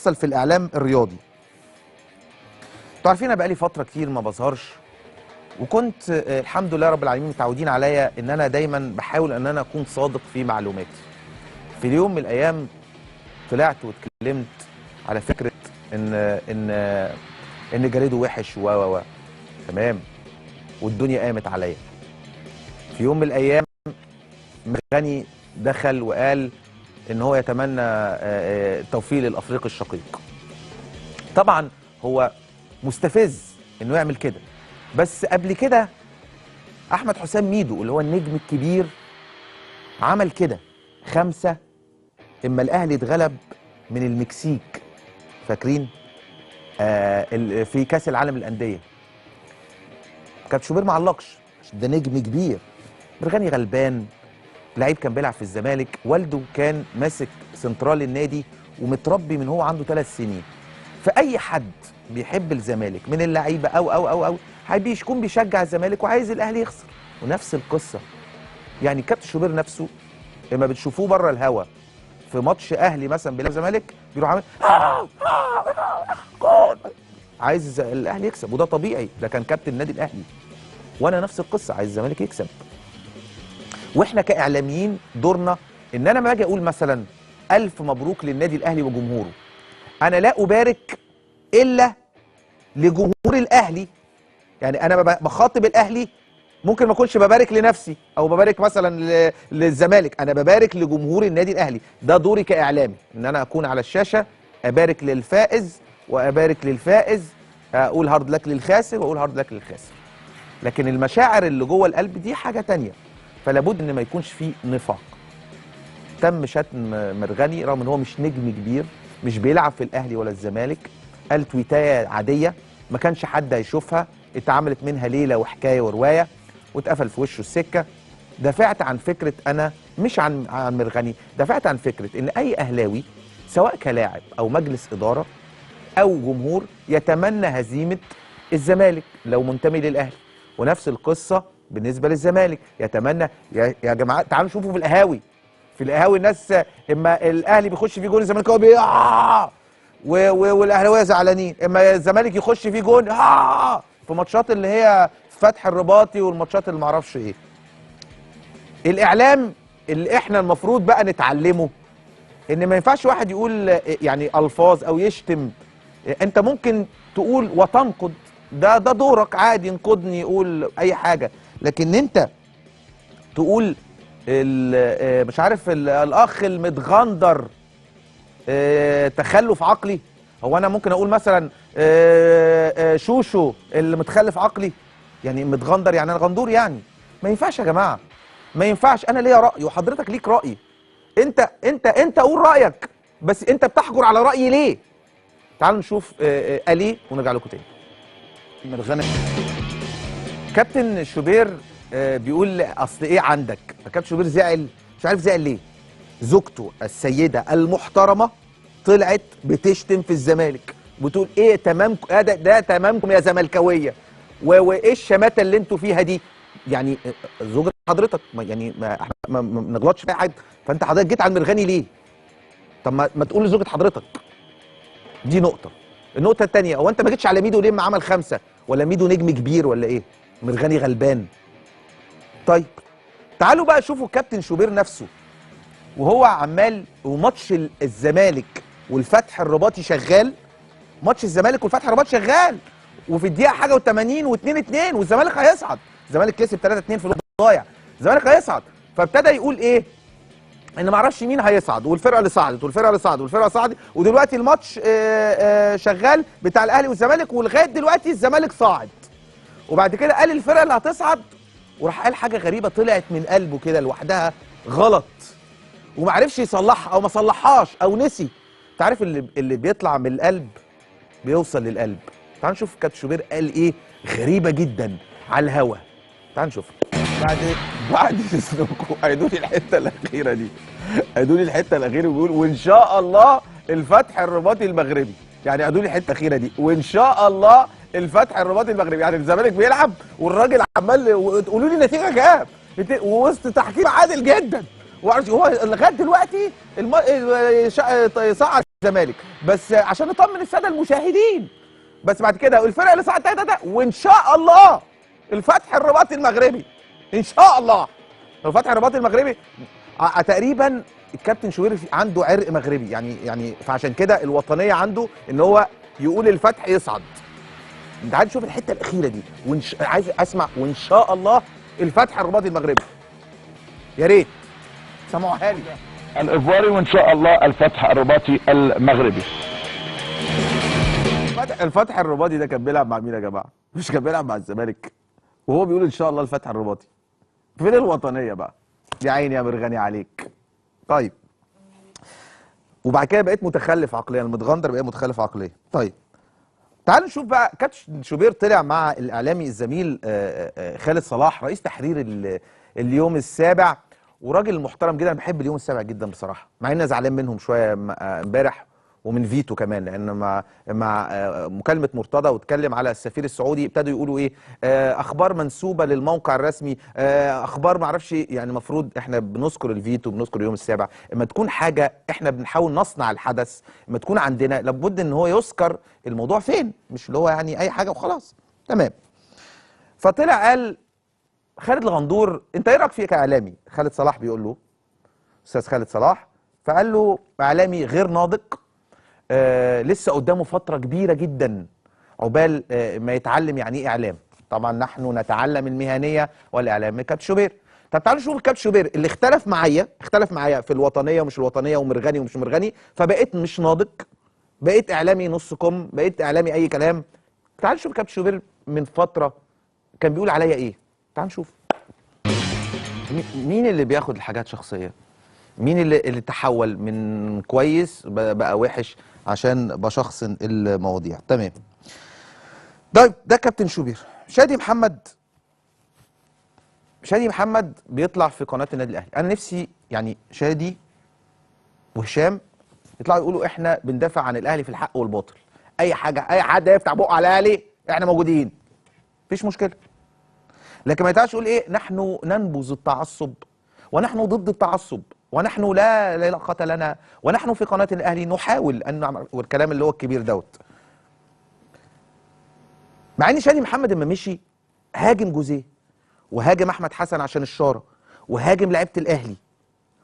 بيحصل في الاعلام الرياضي. انتوا عارفين انا بقالي فتره كتير ما بظهرش، وكنت الحمد لله رب العالمين متعودين عليا ان انا دايما بحاول ان انا اكون صادق في معلوماتي. في اليوم من الايام طلعت واتكلمت على فكره ان جريده وحش و تمام، والدنيا قامت عليا. في يوم من الايام مرغني دخل وقال ان هو يتمنى التوفيق للافريقي الشقيق. طبعا هو مستفز انه يعمل كده، بس قبل كده احمد حسام ميدو اللي هو النجم الكبير عمل كده 5 اما الاهلي اتغلب من المكسيك، فاكرين؟ في كاس العالم للانديه. كابتن شوبير ما علقش، ده نجم كبير. مرغني غلبان، لعيب كان بيلعب في الزمالك، والده كان ماسك سنترال النادي ومتربي من هو عنده 3 سنين. فاي حد بيحب الزمالك من اللعيبه او يكون بيشجع الزمالك وعايز الاهلي يخسر. ونفس القصه يعني كابتن شوبير نفسه لما بتشوفوه بره الهوا في ماتش اهلي مثلا بيلعب الزمالك بيروح عامل عايز الاهلي يكسب، وده طبيعي، ده كان كابتن النادي الاهلي. وانا نفس القصه، عايز الزمالك يكسب. واحنا كاعلاميين دورنا ان انا ما اجي اقول مثلا 1000 مبروك للنادي الاهلي وجمهوره، انا لا ابارك الا لجمهور الاهلي. يعني انا بخاطب الاهلي، ممكن ما اكونش ببارك لنفسي او ببارك مثلا للزمالك، انا ببارك لجمهور النادي الاهلي. ده دوري كاعلامي، ان انا اكون على الشاشه ابارك للفائز وابارك للفائز، اقول هارد لك للخاسر واقول هارد لك للخاسر. لكن المشاعر اللي جوه القلب دي حاجه تانية، فلا بد ان ما يكونش فيه نفاق. تم شتم مرغني رغم ان هو مش نجم كبير، مش بيلعب في الاهلي ولا الزمالك، قال تويتايه عاديه ما كانش حد هيشوفها، اتعملت منها ليله وحكايه وروايه واتقفل في وشه السكه. دافعت عن فكره، انا مش عن مرغني، دافعت عن فكره ان اي اهلاوي سواء كلاعب او مجلس اداره او جمهور يتمنى هزيمه الزمالك لو منتمي للاهلي، ونفس القصه بالنسبه للزمالك، يتمنى يا جماعه تعالوا شوفوا في القهاوي، في القهاوي الناس اما الاهلي بيخش فيه جون الزمالك هو والاهلاويه زعلانين، اما الزمالك يخش فيه جون في ماتشات اللي هي فتح الرباطي والماتشات اللي معرفش ايه. الاعلام اللي احنا المفروض بقى نتعلمه ان ما ينفعش واحد يقول يعني الفاظ او يشتم. انت ممكن تقول وتنقد، ده دورك عادي، ينقدني يقول اي حاجه، لكن انت تقول مش عارف الاخ المتغندر تخلف عقلي. هو انا ممكن اقول مثلا شوشو اللي متخلف عقلي؟ يعني متغندر يعني انا غندور يعني؟ ما ينفعش يا جماعه، ما ينفعش. انا ليا راي وحضرتك ليك راي، انت قول رايك، بس انت بتحجر على رايي ليه؟ تعالوا نشوف قال ايه ونرجع لكم تاني. مرغني كابتن شوبير بيقول اصل ايه عندك؟ كابتن شوبير زعل، مش عارف زعل ليه. زوجته السيده المحترمه طلعت بتشتم في الزمالك، بتقول ايه تمامكم، ده تمامكم يا زملكاويه، وايه الشماته اللي انتوا فيها دي؟ يعني زوجة حضرتك يعني ما نغلطش في اي حد، فانت حضرتك جيت على المرغني ليه؟ طب ما تقول لزوجة حضرتك. دي نقطه. النقطه الثانيه، هو انت ما جيتش على ميدو ليه؟ ما عمل 5 ولا ميدو نجم كبير ولا ايه؟ مرغني غلبان. طيب تعالوا بقى شوفوا كابتن شوبير نفسه وهو عمال، وماتش الزمالك والفتح الرباطي شغال، ماتش الزمالك والفتح الرباطي شغال، وفي الدقيقه حاجه و80 و2-2 والزمالك هيصعد، الزمالك كسب 3-2 في الضايع، الزمالك هيصعد. فابتدى يقول ايه؟ ان ما اعرفش مين هيصعد، والفرقه اللي صعدت والفرقه اللي صعدت والفرقه صعدت، ودلوقتي الماتش شغال بتاع الاهلي والزمالك، ولغايه دلوقتي الزمالك صاعد. وبعد كده قال الفرقه اللي هتصعد، وراح قال حاجه غريبه طلعت من قلبه كده لوحدها غلط، وما عرفش يصلحها او ما صلحهاش او نسي. انت عارف اللي بيطلع من القلب بيوصل للقلب. تعال نشوف كابتن شوبير قال ايه غريبه جدا على الهوا. تعال نشوف. بعد اذنكم عيدوا لي الحته الاخيره دي، عيدوا لي الحته الاخيره. وبيقول وان شاء الله الفتح الرباطي المغربي، يعني عيدوا لي الحته الاخيره دي، وان شاء الله الفتح الرباطي المغربي. يعني الزمالك بيلعب والراجل عمال تقولوا لي النتيجه كام؟ ووسط تحكيم عادل جدا، هو لغايه دلوقتي صعد الزمالك، بس عشان نطمن الساده المشاهدين. بس بعد كده الفرقه اللي صعدت ده وان شاء الله الفتح الرباطي المغربي ان شاء الله. الفتح الرباطي المغربي تقريبا الكابتن شوبير عنده عرق مغربي، يعني فعشان كده الوطنيه عنده ان هو يقول الفتح يصعد. انت عايز تشوف الحته الاخيره دي عايز اسمع وان شاء الله الفتح الرباطي المغربي. يا ريت سمعوها لي. الايفواري وان شاء الله الفتح الرباطي المغربي. الفتح الرباطي ده كان بيلعب مع مين يا جماعه؟ مش كان بيلعب مع الزمالك وهو بيقول ان شاء الله الفتح الرباطي. فين الوطنيه بقى؟ يا عيني يا مرغني عليك. طيب وبعد كده بقيت متخلف عقليا، المتغندر بقيت متخلف عقليا. طيب تعالوا نشوف بقى. كابتن شوبير طلع مع الاعلامي الزميل خالد صلاح رئيس تحرير اليوم السابع، وراجل محترم جدا. انا بحب اليوم السابع جدا بصراحه، مع اني زعلان منهم شويه امبارح ومن فيتو كمان، لان مع مكالمه مرتضى واتكلم على السفير السعودي ابتدوا يقولوا ايه اخبار منسوبه للموقع الرسمي، اخبار ما اعرفش. يعني المفروض احنا بنذكر الفيتو بنذكر اليوم السابع، اما تكون حاجه احنا بنحاول نصنع الحدث، اما تكون عندنا لابد ان هو يذكر الموضوع فين، مش اللي هو يعني اي حاجه وخلاص. تمام. فطلع قال خالد الغندور انت ايه رايك فيه كاعلامي؟ خالد صلاح بيقول له استاذ خالد صلاح، فقال له اعلامي غير ناضج، لسه قدامه فترة كبيرة جدا عقبال ما يتعلم يعني ايه اعلام. طبعا نحن نتعلم المهنية والاعلام من كابتن شوبير. طب تعالوا نشوف الكابتن شوبير اللي اختلف معايا في الوطنية ومش الوطنية ومرغني ومش مرغني، فبقيت مش ناضج، بقيت اعلامي نص كم، بقيت اعلامي اي كلام. تعالوا نشوف الكابتن شوبير من فترة كان بيقول عليا ايه. تعالوا نشوف مين اللي بياخد الحاجات شخصية، مين اللي تحول من كويس بقى وحش عشان بشخصن المواضيع. تمام. ده كابتن شوبير. شادي محمد بيطلع في قناه النادي الاهلي. انا نفسي يعني شادي وهشام يطلعوا يقولوا احنا بندافع عن الاهلي في الحق والباطل، اي حاجه اي حد يفتح بقه على الاهلي احنا موجودين مفيش مشكله. لكن ما ينفعش يقول ايه نحن ننبذ التعصب ونحن ضد التعصب ونحن لا علاقه لنا ونحن في قناه الاهلي نحاول ان نعمل، والكلام اللي هو الكبير دوت. مع ان شادي محمد لما مشي هاجم جوزيه وهاجم احمد حسن عشان الشاره وهاجم لعيبه الاهلي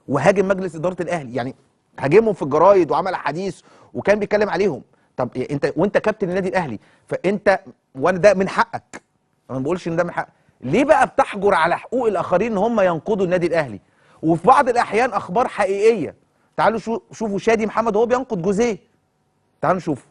وهاجم مجلس اداره الاهلي، يعني هاجمهم في الجرايد وعمل احاديث وكان بيتكلم عليهم. طب وانت كابتن النادي الاهلي فانت وانا ده من حقك، انا ما بقولش ان ده من حقك، ليه بقى بتحجر على حقوق الاخرين ان هم ينقضوا النادي الاهلي؟ وفي بعض الاحيان اخبار حقيقيه. تعالوا شوفوا شادي محمد وهو بينقض جوزيه، تعالوا نشوف.